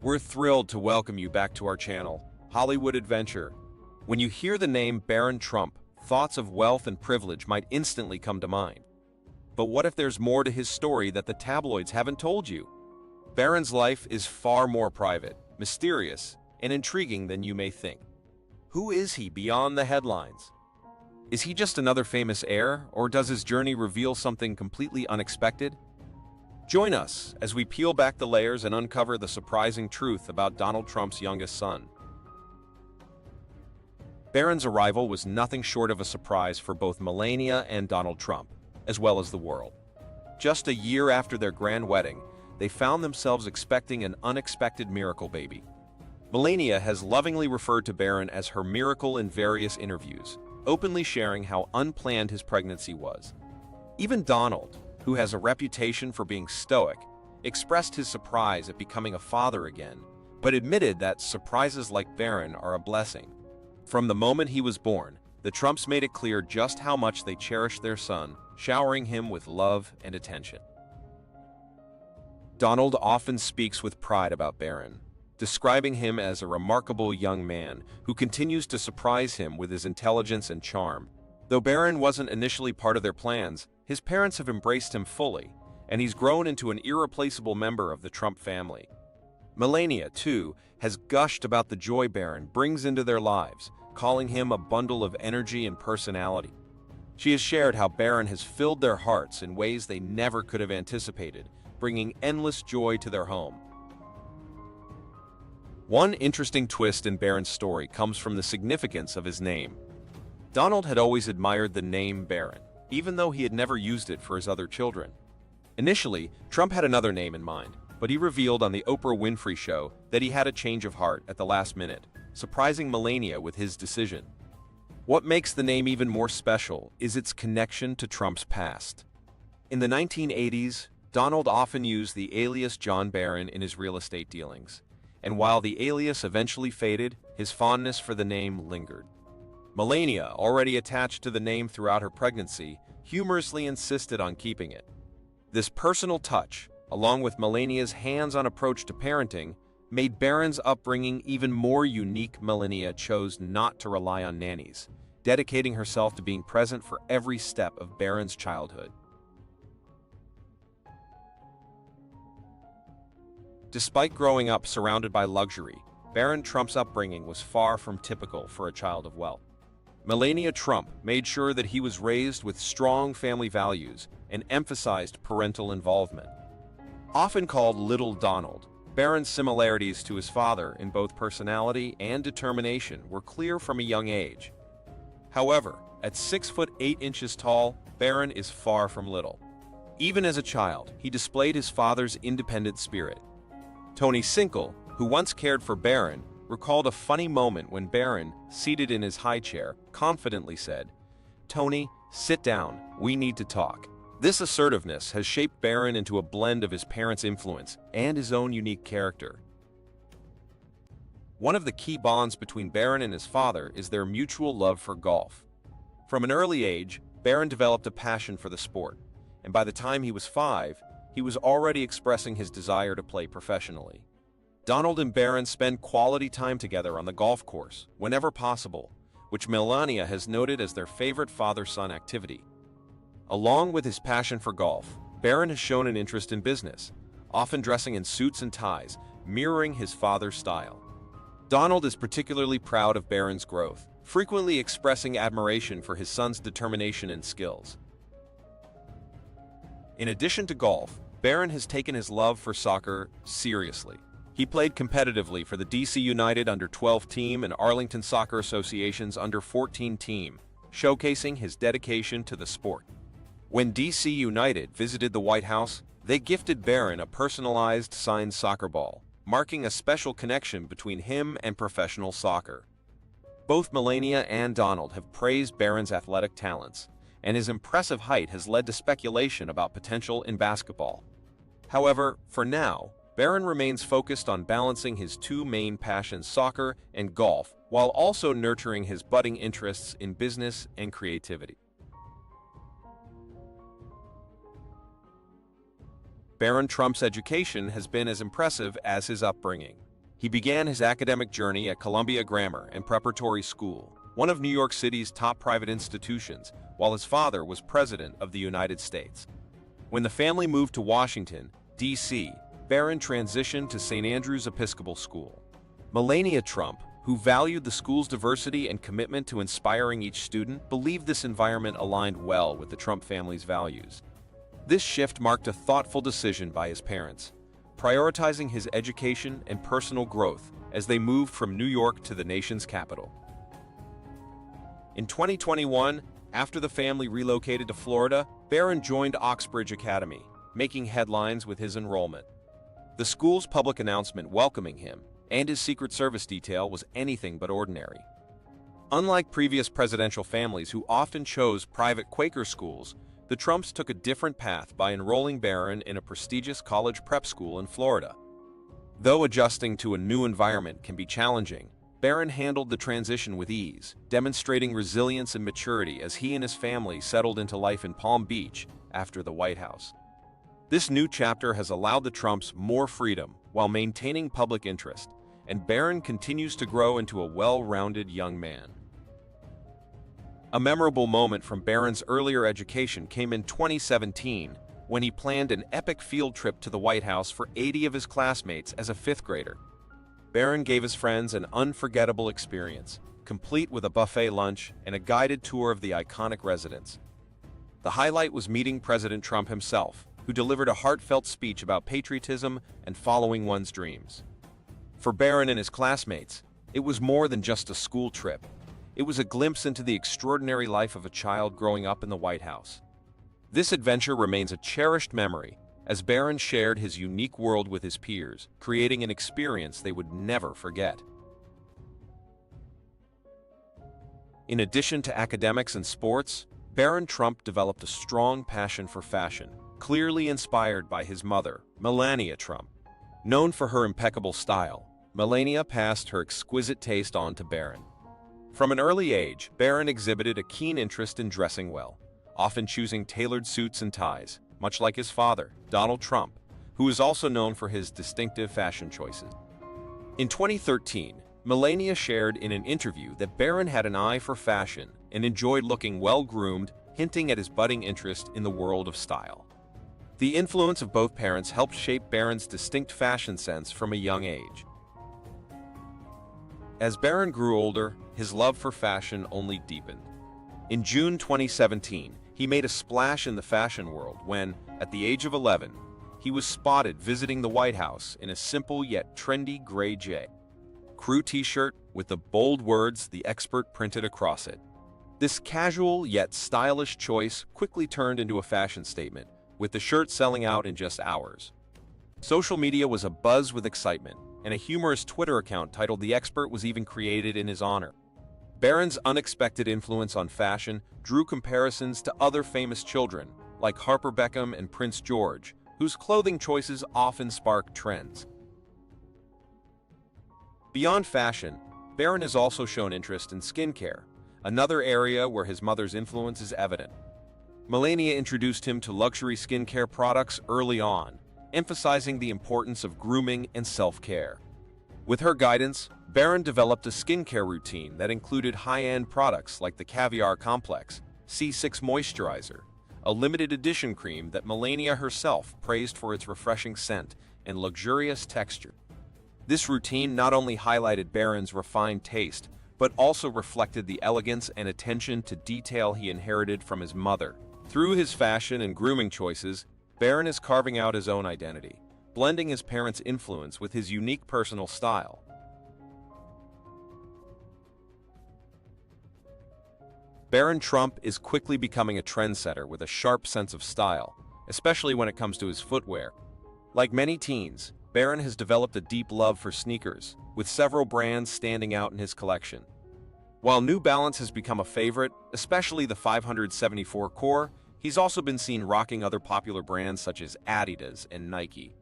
We're thrilled to welcome you back to our channel, Hollywood Adventure. When you hear the name Barron Trump, thoughts of wealth and privilege might instantly come to mind. But what if there's more to his story that the tabloids haven't told you? Barron's life is far more private, mysterious, and intriguing than you may think. Who is he beyond the headlines? Is he just another famous heir, or does his journey reveal something completely unexpected? Join us as we peel back the layers and uncover the surprising truth about Donald Trump's youngest son. Barron's arrival was nothing short of a surprise for both Melania and Donald Trump, as well as the world. Just a year after their grand wedding, they found themselves expecting an unexpected miracle baby. Melania has lovingly referred to Barron as her miracle in various interviews, openly sharing how unplanned his pregnancy was. Even Donald, who has a reputation for being stoic, expressed his surprise at becoming a father again, but admitted that surprises like Barron are a blessing. From the moment he was born, the Trumps made it clear just how much they cherished their son, showering him with love and attention. Donald often speaks with pride about Barron, describing him as a remarkable young man who continues to surprise him with his intelligence and charm. Though Barron wasn't initially part of their plans, his parents have embraced him fully, and he's grown into an irreplaceable member of the Trump family. Melania, too, has gushed about the joy Barron brings into their lives, calling him a bundle of energy and personality. She has shared how Barron has filled their hearts in ways they never could have anticipated, bringing endless joy to their home. One interesting twist in Barron's story comes from the significance of his name. Donald had always admired the name Barron, even though he had never used it for his other children. Initially, Trump had another name in mind, but he revealed on the Oprah Winfrey Show that he had a change of heart at the last minute, surprising Melania with his decision. What makes the name even more special is its connection to Trump's past. In the 1980s, Donald often used the alias John Barron in his real estate dealings, and while the alias eventually faded, his fondness for the name lingered. Melania, already attached to the name throughout her pregnancy, humorously insisted on keeping it. This personal touch, along with Melania's hands-on approach to parenting, made Barron's upbringing even more unique. Melania chose not to rely on nannies, dedicating herself to being present for every step of Barron's childhood. Despite growing up surrounded by luxury, Barron Trump's upbringing was far from typical for a child of wealth. Melania Trump made sure that he was raised with strong family values and emphasized parental involvement. Often called Little Donald, Barron's similarities to his father in both personality and determination were clear from a young age. However, at 6'8" tall, Barron is far from little. Even as a child, he displayed his father's independent spirit. Tony Sinkle, who once cared for Barron, recalled a funny moment when Barron, seated in his high chair, confidently said, "Tony, sit down, we need to talk." This assertiveness has shaped Barron into a blend of his parents' influence and his own unique character. One of the key bonds between Barron and his father is their mutual love for golf. From an early age, Barron developed a passion for the sport, and by the time he was 5, he was already expressing his desire to play professionally. Donald and Barron spend quality time together on the golf course, whenever possible, which Melania has noted as their favorite father-son activity. Along with his passion for golf, Barron has shown an interest in business, often dressing in suits and ties, mirroring his father's style. Donald is particularly proud of Barron's growth, frequently expressing admiration for his son's determination and skills. In addition to golf, Barron has taken his love for soccer seriously. He played competitively for the DC United Under-12 team and Arlington Soccer Association's Under-14 team, showcasing his dedication to the sport. When DC United visited the White House, they gifted Barron a personalized signed soccer ball, marking a special connection between him and professional soccer. Both Melania and Donald have praised Barron's athletic talents, and his impressive height has led to speculation about potential in basketball. However, for now, Barron remains focused on balancing his two main passions, soccer and golf, while also nurturing his budding interests in business and creativity. Barron Trump's education has been as impressive as his upbringing. He began his academic journey at Columbia Grammar and Preparatory School, one of New York City's top private institutions, while his father was President of the United States. When the family moved to Washington, D.C., Barron transitioned to St. Andrew's Episcopal School. Melania Trump, who valued the school's diversity and commitment to inspiring each student, believed this environment aligned well with the Trump family's values. This shift marked a thoughtful decision by his parents, prioritizing his education and personal growth as they moved from New York to the nation's capital. In 2021, after the family relocated to Florida, Barron joined Oxbridge Academy, making headlines with his enrollment. The school's public announcement welcoming him and his Secret Service detail was anything but ordinary. Unlike previous presidential families who often chose private Quaker schools, the Trumps took a different path by enrolling Barron in a prestigious college prep school in Florida. Though adjusting to a new environment can be challenging, Barron handled the transition with ease, demonstrating resilience and maturity as he and his family settled into life in Palm Beach after the White House. This new chapter has allowed the Trumps more freedom while maintaining public interest, and Barron continues to grow into a well-rounded young man. A memorable moment from Barron's earlier education came in 2017 when he planned an epic field trip to the White House for 80 of his classmates as a fifth grader. Barron gave his friends an unforgettable experience, complete with a buffet lunch and a guided tour of the iconic residence. The highlight was meeting President Trump himself, who delivered a heartfelt speech about patriotism and following one's dreams. For Barron and his classmates, it was more than just a school trip. It was a glimpse into the extraordinary life of a child growing up in the White House. This adventure remains a cherished memory, as Barron shared his unique world with his peers, creating an experience they would never forget. In addition to academics and sports, Barron Trump developed a strong passion for fashion, clearly inspired by his mother, Melania Trump. Known for her impeccable style, Melania passed her exquisite taste on to Barron. From an early age, Barron exhibited a keen interest in dressing well, often choosing tailored suits and ties, much like his father, Donald Trump, who is also known for his distinctive fashion choices. In 2013, Melania shared in an interview that Barron had an eye for fashion and enjoyed looking well-groomed, hinting at his budding interest in the world of style. The influence of both parents helped shape Barron's distinct fashion sense from a young age. As Barron grew older, his love for fashion only deepened. In June 2017, he made a splash in the fashion world when, at the age of 11, he was spotted visiting the White House in a simple yet trendy gray J.Crew t-shirt with the bold words "The Expert" printed across it. This casual yet stylish choice quickly turned into a fashion statement, with the shirt selling out in just hours. Social media was abuzz with excitement, and a humorous Twitter account titled "The Expert" was even created in his honor. Barron's unexpected influence on fashion drew comparisons to other famous children, like Harper Beckham and Prince George, whose clothing choices often sparked trends. Beyond fashion, Barron has also shown interest in skincare, another area where his mother's influence is evident. Melania introduced him to luxury skincare products early on, emphasizing the importance of grooming and self-care. With her guidance, Barron developed a skincare routine that included high-end products like the Caviar Complex C6 Moisturizer, a limited edition cream that Melania herself praised for its refreshing scent and luxurious texture. This routine not only highlighted Barron's refined taste, but also reflected the elegance and attention to detail he inherited from his mother. Through his fashion and grooming choices, Barron is carving out his own identity, blending his parents' influence with his unique personal style. Barron Trump is quickly becoming a trendsetter with a sharp sense of style, especially when it comes to his footwear. Like many teens, Barron has developed a deep love for sneakers, with several brands standing out in his collection. While New Balance has become a favorite, especially the 574 core, he's also been seen rocking other popular brands such as Adidas and Nike.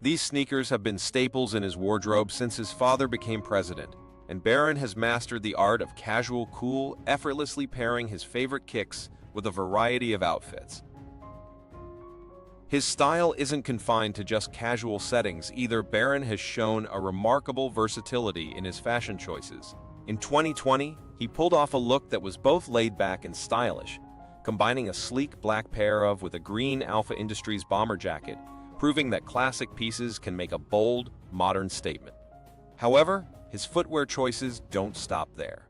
These sneakers have been staples in his wardrobe since his father became president, and Barron has mastered the art of casual cool, effortlessly pairing his favorite kicks with a variety of outfits. His style isn't confined to just casual settings either. Barron has shown a remarkable versatility in his fashion choices. In 2020, he pulled off a look that was both laid-back and stylish, combining a sleek black pair of with a green Alpha Industries bomber jacket, proving that classic pieces can make a bold, modern statement. However, his footwear choices don't stop there.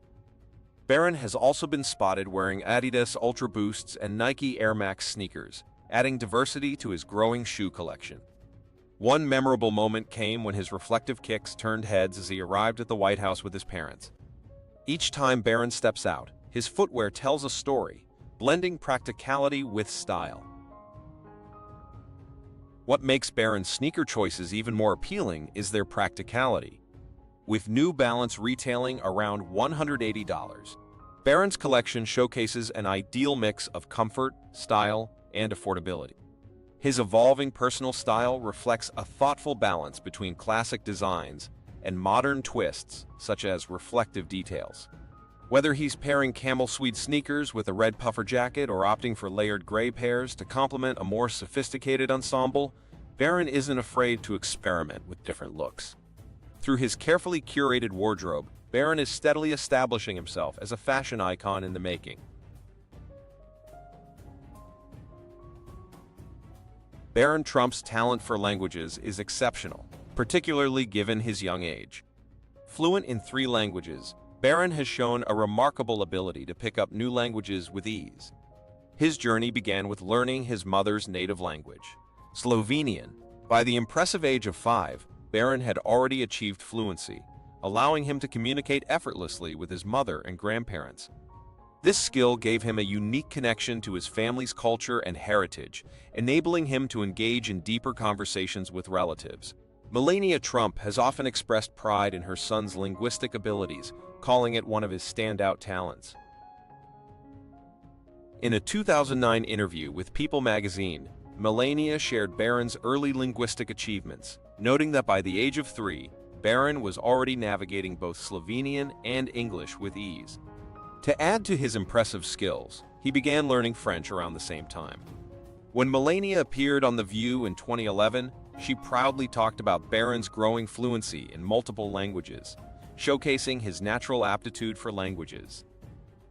Barron has also been spotted wearing Adidas Ultra Boosts and Nike Air Max sneakers, adding diversity to his growing shoe collection. One memorable moment came when his reflective kicks turned heads as he arrived at the White House with his parents. Each time Barron steps out, his footwear tells a story, blending practicality with style. What makes Barron's sneaker choices even more appealing is their practicality. With New Balance retailing around $180, Barron's collection showcases an ideal mix of comfort, style, and affordability. His evolving personal style reflects a thoughtful balance between classic designs and modern twists, such as reflective details. Whether he's pairing camel suede sneakers with a red puffer jacket or opting for layered gray pairs to complement a more sophisticated ensemble, Barron isn't afraid to experiment with different looks. Through his carefully curated wardrobe, Barron is steadily establishing himself as a fashion icon in the making. Barron Trump's talent for languages is exceptional, particularly given his young age. Fluent in 3 languages, Barron has shown a remarkable ability to pick up new languages with ease. His journey began with learning his mother's native language, Slovenian. By the impressive age of 5, Barron had already achieved fluency, allowing him to communicate effortlessly with his mother and grandparents. This skill gave him a unique connection to his family's culture and heritage, enabling him to engage in deeper conversations with relatives. Melania Trump has often expressed pride in her son's linguistic abilities, calling it one of his standout talents. In a 2009 interview with People magazine, Melania shared Barron's early linguistic achievements, noting that by the age of 3, Barron was already navigating both Slovenian and English with ease. To add to his impressive skills, he began learning French around the same time. When Melania appeared on The View in 2011, she proudly talked about Barron's growing fluency in multiple languages, showcasing his natural aptitude for languages.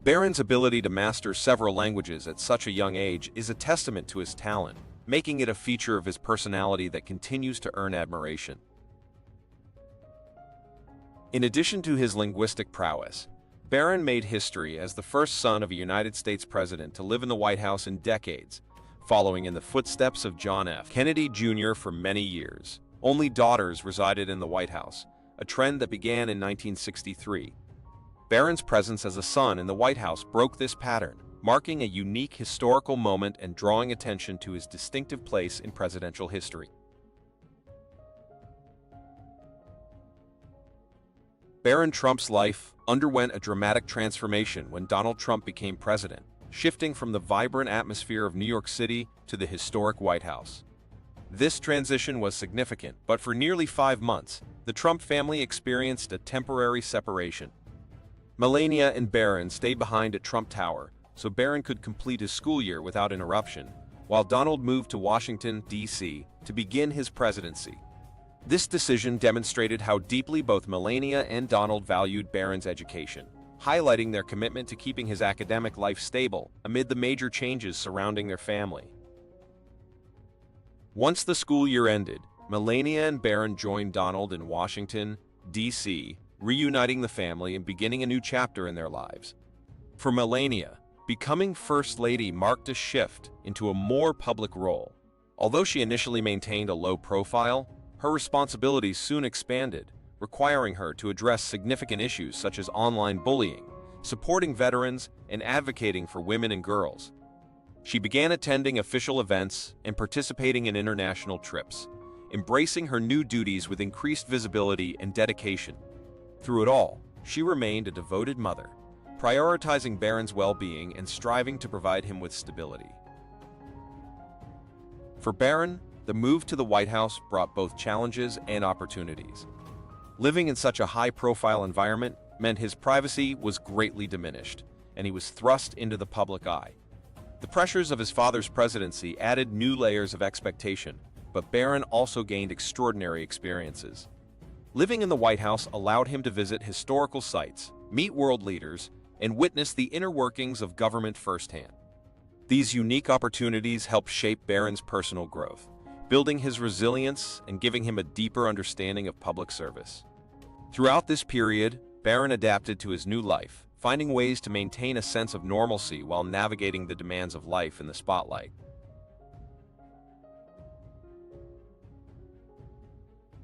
Barron's ability to master several languages at such a young age is a testament to his talent, making it a feature of his personality that continues to earn admiration. In addition to his linguistic prowess, Barron made history as the first son of a United States president to live in the White House in decades, following in the footsteps of John F. Kennedy Jr. for many years. Only daughters resided in the White House, a trend that began in 1963. Barron's presence as a son in the White House broke this pattern, marking a unique historical moment and drawing attention to his distinctive place in presidential history. Barron Trump's life underwent a dramatic transformation when Donald Trump became president, shifting from the vibrant atmosphere of New York City to the historic White House. This transition was significant, but for nearly 5 months, the Trump family experienced a temporary separation. Melania and Barron stayed behind at Trump Tower, so Barron could complete his school year without interruption, while Donald moved to Washington, D.C. to begin his presidency. This decision demonstrated how deeply both Melania and Donald valued Barron's education, highlighting their commitment to keeping his academic life stable amid the major changes surrounding their family. Once the school year ended, Melania and Barron joined Donald in Washington, D.C., reuniting the family and beginning a new chapter in their lives. For Melania, becoming First Lady marked a shift into a more public role. Although she initially maintained a low profile, her responsibilities soon expanded, requiring her to address significant issues such as online bullying, supporting veterans, and advocating for women and girls. She began attending official events and participating in international trips, embracing her new duties with increased visibility and dedication. Through it all, she remained a devoted mother, prioritizing Barron's well-being and striving to provide him with stability. For Barron, the move to the White House brought both challenges and opportunities. Living in such a high-profile environment meant his privacy was greatly diminished, and he was thrust into the public eye. The pressures of his father's presidency added new layers of expectation, but Barron also gained extraordinary experiences. Living in the White House allowed him to visit historical sites, meet world leaders, and witness the inner workings of government firsthand. These unique opportunities helped shape Barron's personal growth, building his resilience and giving him a deeper understanding of public service. Throughout this period, Barron adapted to his new life, finding ways to maintain a sense of normalcy while navigating the demands of life in the spotlight.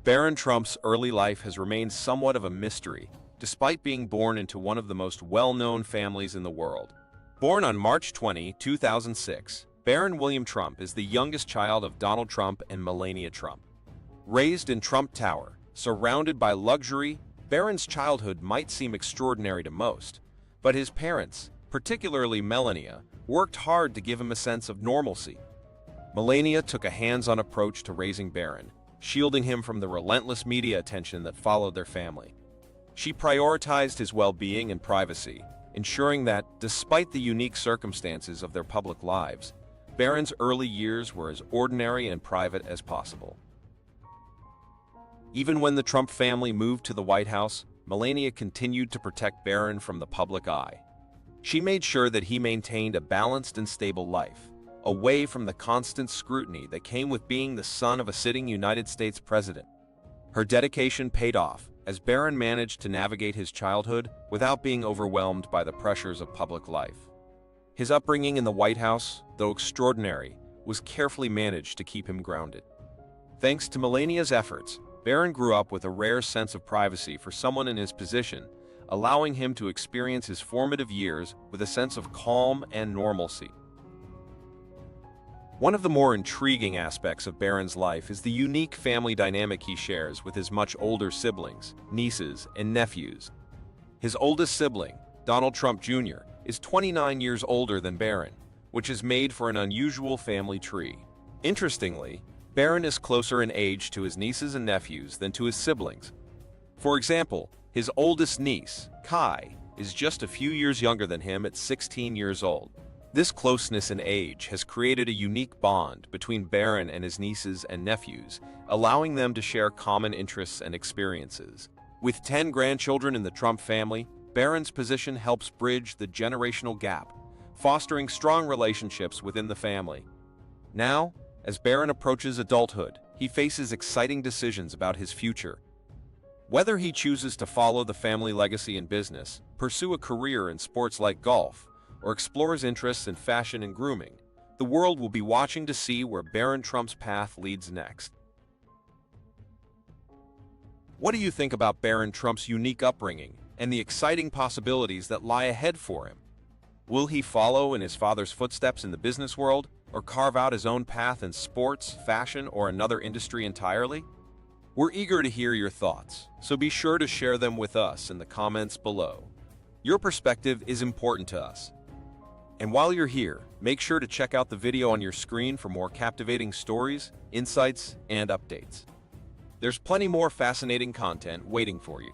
Barron Trump's early life has remained somewhat of a mystery, despite being born into one of the most well-known families in the world. Born on March 20, 2006, Barron William Trump is the youngest child of Donald Trump and Melania Trump. Raised in Trump Tower, surrounded by luxury, Barron's childhood might seem extraordinary to most, but his parents, particularly Melania, worked hard to give him a sense of normalcy. Melania took a hands-on approach to raising Barron, shielding him from the relentless media attention that followed their family. She prioritized his well-being and privacy, ensuring that, despite the unique circumstances of their public lives, Barron's early years were as ordinary and private as possible. Even when the Trump family moved to the White House, Melania continued to protect Barron from the public eye. She made sure that he maintained a balanced and stable life, away from the constant scrutiny that came with being the son of a sitting United States president. Her dedication paid off, as Barron managed to navigate his childhood without being overwhelmed by the pressures of public life. His upbringing in the White House, though extraordinary, was carefully managed to keep him grounded. Thanks to Melania's efforts, Barron grew up with a rare sense of privacy for someone in his position, allowing him to experience his formative years with a sense of calm and normalcy. One of the more intriguing aspects of Barron's life is the unique family dynamic he shares with his much older siblings, nieces, and nephews. His oldest sibling, Donald Trump Jr., is 29 years older than Barron, which is made for an unusual family tree. Interestingly, Barron is closer in age to his nieces and nephews than to his siblings. For example, his oldest niece, Kai, is just a few years younger than him at 16 years old. This closeness in age has created a unique bond between Barron and his nieces and nephews, allowing them to share common interests and experiences. With 10 grandchildren in the Trump family, Barron's position helps bridge the generational gap, fostering strong relationships within the family. Now, as Barron approaches adulthood, he faces exciting decisions about his future. Whether he chooses to follow the family legacy in business, pursue a career in sports like golf, or explores interests in fashion and grooming, the world will be watching to see where Barron Trump's path leads next. What do you think about Barron Trump's unique upbringing and the exciting possibilities that lie ahead for him? Will he follow in his father's footsteps in the business world, or carve out his own path in sports, fashion, or another industry entirely? We're eager to hear your thoughts, so be sure to share them with us in the comments below. Your perspective is important to us. And while you're here, make sure to check out the video on your screen for more captivating stories, insights, and updates. There's plenty more fascinating content waiting for you.